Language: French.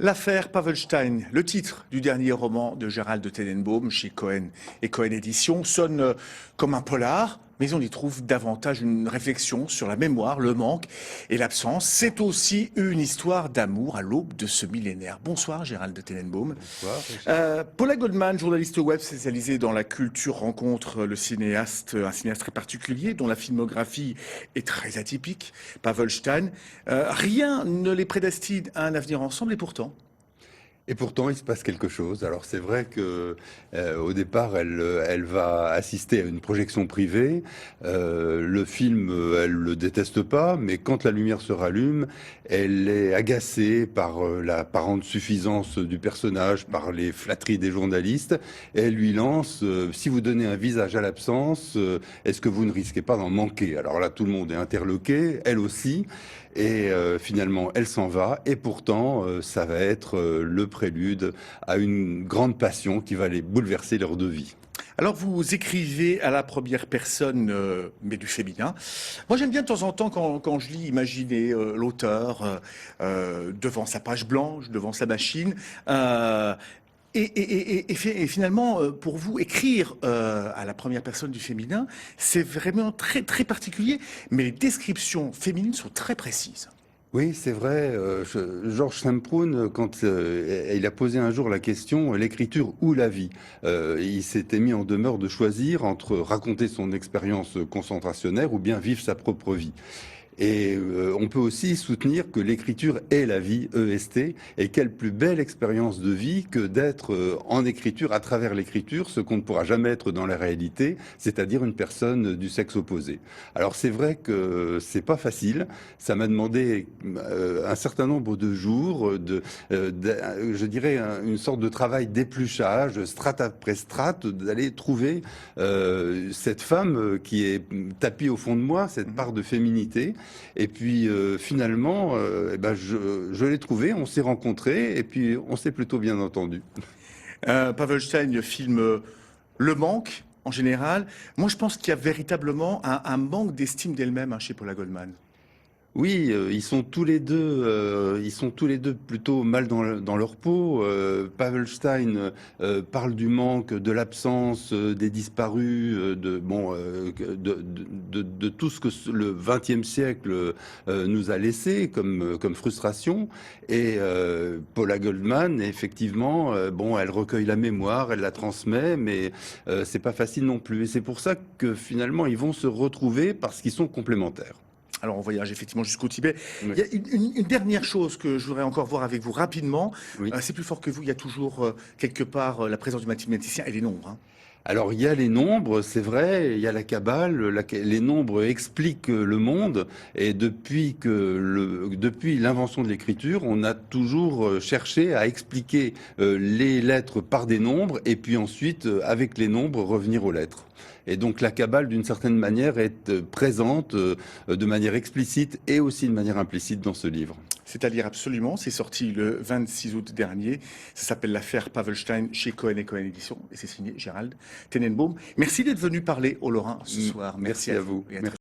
L'affaire Pavelstein, le titre du dernier roman de Gérald Tenenbaum chez Cohen et Cohen Éditions, sonne comme un polar, mais on y trouve davantage une réflexion sur la mémoire, le manque et l'absence. C'est aussi une histoire d'amour à l'aube de ce millénaire. Bonsoir Gérald Tenenbaum. Bonsoir. Paula Goldman, journaliste web spécialisée dans la culture, rencontre le cinéaste, un cinéaste très particulier dont la filmographie est très atypique, Pavelstein. Rien ne les prédestine à un avenir ensemble et pourtant. Et pourtant, il se passe quelque chose. Alors, c'est vrai que au départ, elle va assister à une projection privée. Le film, elle le déteste pas, mais quand la lumière se rallume, elle est agacée par la apparente suffisance du personnage, par les flatteries des journalistes. Et elle lui lance si vous donnez un visage à l'absence, est-ce que vous ne risquez pas d'en manquer? Alors là, tout le monde est interloqué, elle aussi. Et finalement, elle s'en va. Et pourtant, ça va être le prélude à une grande passion qui va les bouleverser leur deux vies. Alors vous écrivez à la première personne, mais du féminin. Moi j'aime bien de temps en temps quand je lis, imaginer l'auteur devant sa page blanche, devant sa machine. Et finalement, pour vous, écrire à la première personne du féminin, c'est vraiment très, très particulier. Mais les descriptions féminines sont très précises. Oui, c'est vrai. Georges Semprún, quand il a posé un jour la question, l'écriture ou la vie, il s'était mis en demeure de choisir entre raconter son expérience concentrationnaire ou bien vivre sa propre vie. Et on peut aussi soutenir que l'écriture est la vie, EST, et quelle plus belle expérience de vie que d'être en écriture, à travers l'écriture, ce qu'on ne pourra jamais être dans la réalité, c'est-à-dire une personne du sexe opposé. Alors c'est vrai que c'est pas facile, ça m'a demandé un certain nombre de jours, je dirais une sorte de travail d'épluchage, strate après strate, d'aller trouver cette femme qui est tapie au fond de moi, cette part de féminité. Et puis finalement, je l'ai trouvé, on s'est rencontrés et puis on s'est plutôt bien entendu. Pavelstein filme le manque, en général. Moi, je pense qu'il y a véritablement un manque d'estime d'elle-même chez Paula Goldman. Oui, ils sont tous les deux plutôt mal dans leur peau. Pavelstein parle du manque, de l'absence, des disparus, de tout ce que le XXe siècle nous a laissé comme frustration. Et Paula Goldman, effectivement, elle recueille la mémoire, elle la transmet, mais c'est pas facile non plus. Et c'est pour ça que finalement, ils vont se retrouver parce qu'ils sont complémentaires. Alors, on voyage effectivement jusqu'au Tibet. Oui. Il y a une dernière chose que je voudrais encore voir avec vous rapidement. Oui. C'est plus fort que vous. Il y a toujours quelque part la présence du mathématicien et les nombres. Alors, il y a les nombres, c'est vrai, il y a la Kabbale, les nombres expliquent le monde, et depuis l'invention de l'écriture, on a toujours cherché à expliquer les lettres par des nombres, et puis ensuite, avec les nombres, revenir aux lettres. Et donc la Kabbale, d'une certaine manière, est présente de manière explicite et aussi de manière implicite dans ce livre. C'est à lire absolument. C'est sorti le 26 août dernier. Ça s'appelle l'affaire Pavelstein chez Cohen et Cohen Éditions. Et c'est signé Gérald Tenenbaum. Merci d'être venu parler au Lorrain ce soir. Merci à vous. Et à très